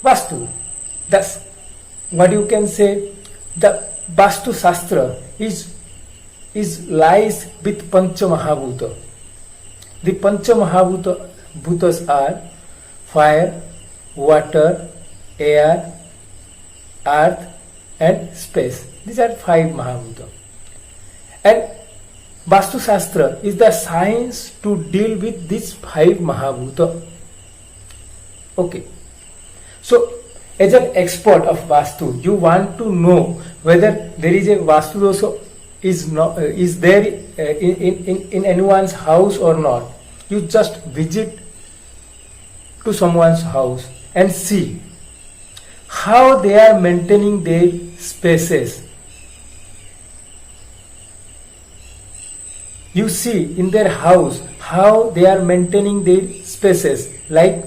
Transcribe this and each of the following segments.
Vastu. That's what you can say. The Vastu Shastra is lies with Pancha Mahabhuta. The Pancha Bhutas are fire, water, air, earth and space. These are 5 Mahabhuta. And Vastu Shastra is the science to deal with these 5 Mahabhuta. Okay. So, as an expert of Vastu, you want to know whether there is a Vastu dosha is there in anyone's house or not. You just visit to someone's house and see how they are maintaining their spaces. You see in their house how they are maintaining their spaces, like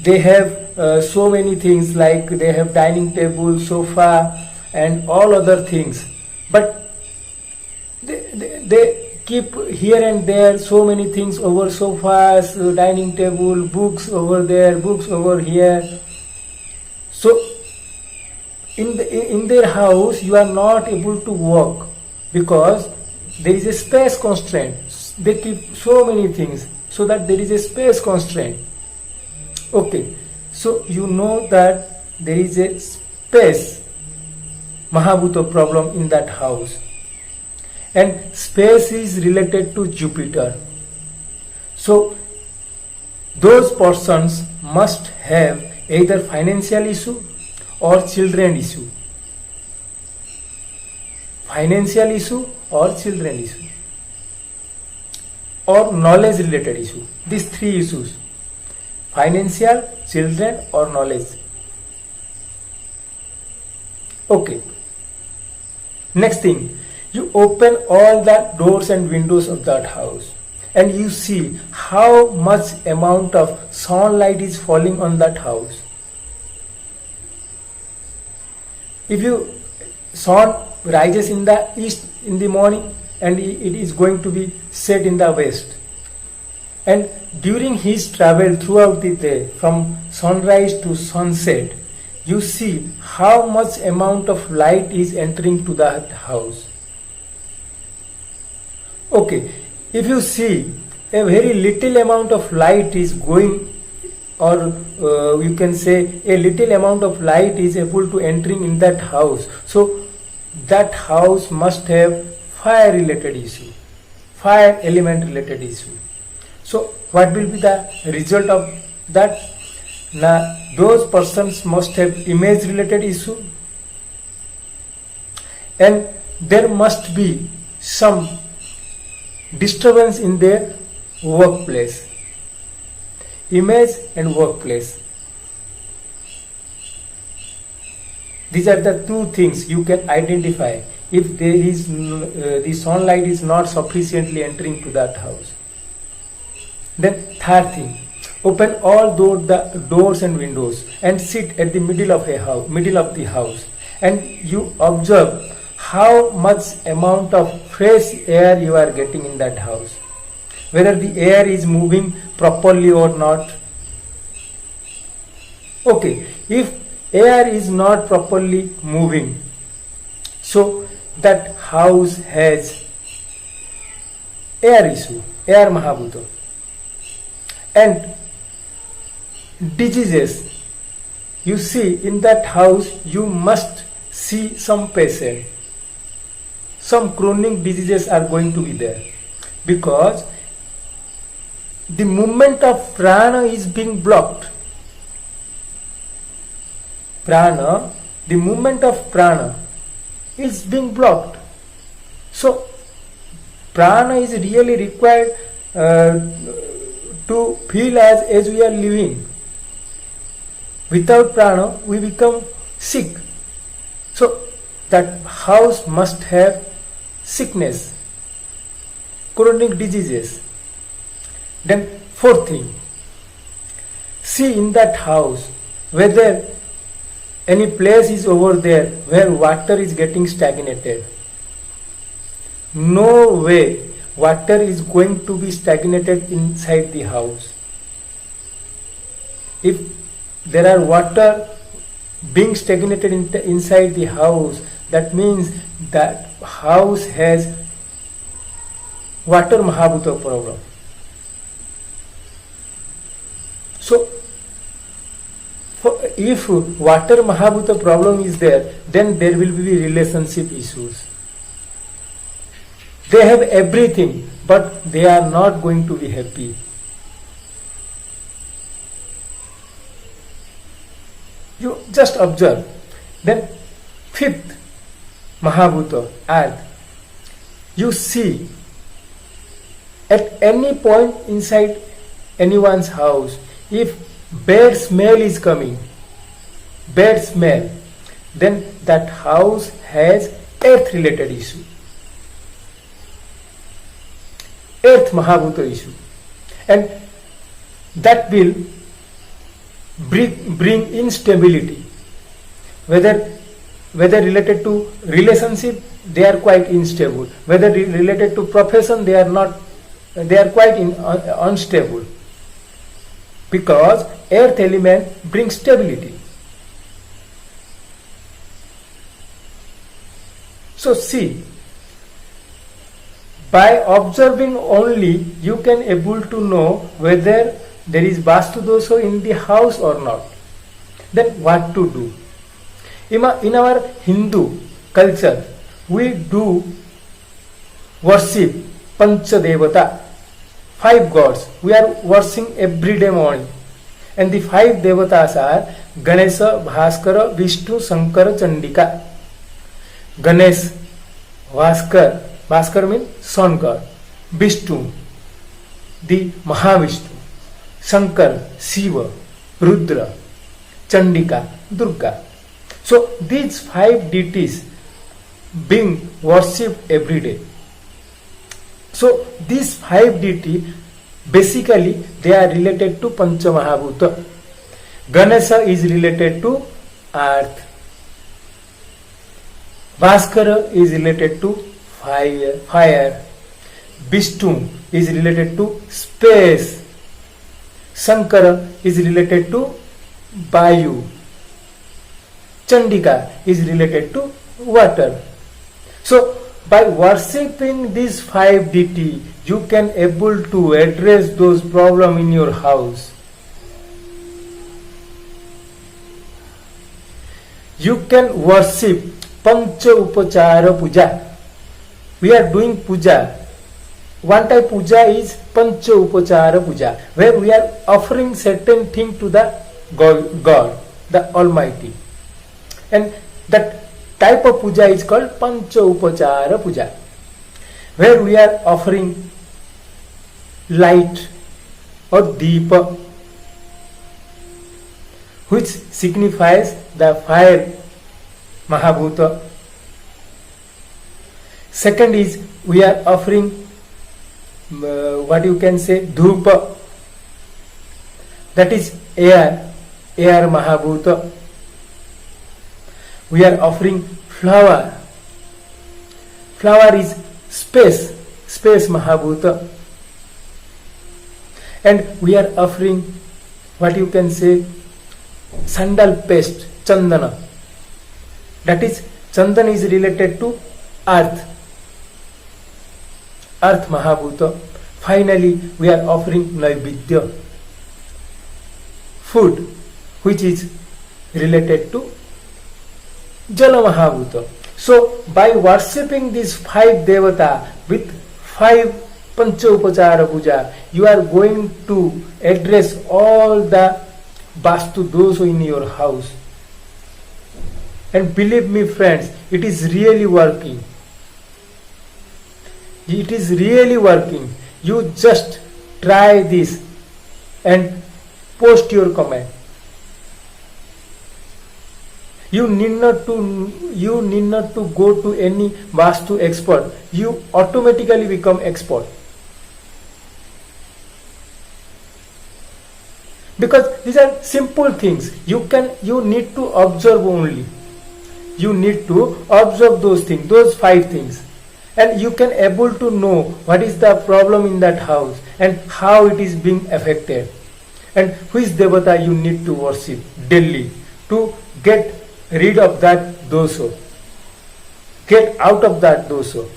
they have so many things, like they have dining table, sofa and all other things, but they keep here and there so many things over sofas, dining table, books over there, books over here. So in their house you are not able to walk because there is a space constraint. They keep so many things so that there is a space constraint. Okay, so you know that there is a space Mahabhuta problem in that house. And space is related to Jupiter. So those persons must have either financial issue or children issue. Financial issue or children issue. Or knowledge related issue. These 3 issues. Financial, children or knowledge. Okay. Next thing. You open all the doors and windows of that house and you see how much amount of sunlight is falling on that house. If you sun rises in the east in the morning and it is going to be set in the west, and during his travel throughout the day from sunrise to sunset, you see how much amount of light is entering to that house. Okay, if you see a very little amount of light is going, or you can say a little amount of light is able to entering in that house, so that house must have fire related issue, fire element related issue. So what will be the result of that? Now those persons must have image related issue, and there must be some disturbance in their workplace. Image and workplace. These are the 2 things you can identify if there is the sunlight is not sufficiently entering to that house. Then 3rd thing, open all the doors and windows and sit at the middle of the house, and you observe how much amount of fresh air you are getting in that house, whether the air is moving properly or not. Okay, if air is not properly moving, so that house has air issue, air Mahabhuta. And diseases, you see in that house you must see some patient. Some chronic diseases are going to be there because the movement of prana is being blocked. The movement of prana is being blocked. So prana is really required to feel as we are living. Without prana we become sick. So that house must have sickness, chronic diseases. Then 4th thing, see in that house whether any place is over there where water is getting stagnated. No way water is going to be stagnated inside the house. If there are water being stagnated inside the house, that means that house has water Mahabhuta problem. So if water Mahabhuta problem is there, then there will be relationship issues. They have everything, but they are not going to be happy. You just observe. Then fifth Mahabhuta, earth. You see, at any point inside anyone's house, if bad smell is coming, bad smell, then that house has earth related issue, earth Mahabhuta issue, and that will bring instability. Whether related to relationship, they are quite unstable. Whether related to profession, they are quite unstable, because earth element brings stability. So see, by observing only, you can able to know whether there is Vastu dosha in the house or not. Then what to do? In our Hindu culture, we do worship Pancha Devata, 5 gods. We are worshipping every day morning. And the 5 devatas are Ganesha, Bhaskara, Vishnu, Shankara, Chandika. Ganesh, Bhaskara means sun god. Vishnu, the Mahavishnu. Shankar, Shiva, Rudra, Chandika, Durga. So these 5 deities being worshipped every day. So these 5 deities, basically they are related to Pancha Mahabhuta. Ganesha is related to earth. Bhaskara is related to fire. Vishnu is related to space. Shankara is related to Vayu. Chandika is related to water. So by worshipping these 5 deities, you can able to address those problems in your house. You can worship Pancha Upachara Puja. We are doing puja. One type puja is Pancha Upachara Puja, where we are offering certain thing to the God, the Almighty. And that type of puja is called Pancha Upachara Puja, where we are offering light or deepa, which signifies the fire Mahabhuta. Second is we are offering dhupa, that is air Mahabhuta. We are offering flower is space Mahabhuta. And we are offering sandal paste, chandana, that is chandan is related to earth Mahabhuta. Finally we are offering naivedya, food, which is related to Jala Mahabhuta. So by worshipping these 5 devata with 5 Pancha Upachara Puja, you are going to address all the Vastu dosha in your house. And believe me friends, it is really working. It is really working. You just try this and post your comment. You need not to go to any Vastu expert. You automatically become expert. Because these are simple things. You need to observe only. You need to observe those things, those 5 things. And you can able to know what is the problem in that house and how it is being affected. and which devata you need to worship daily to get rid of that dosha, get out of that dosha.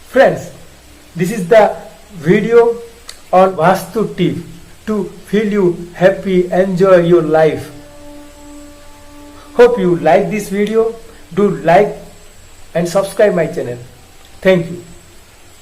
Friends, this is the video on Vastu tip to feel you happy, enjoy your life. Hope you like this video. Do like and subscribe my channel. Thank you.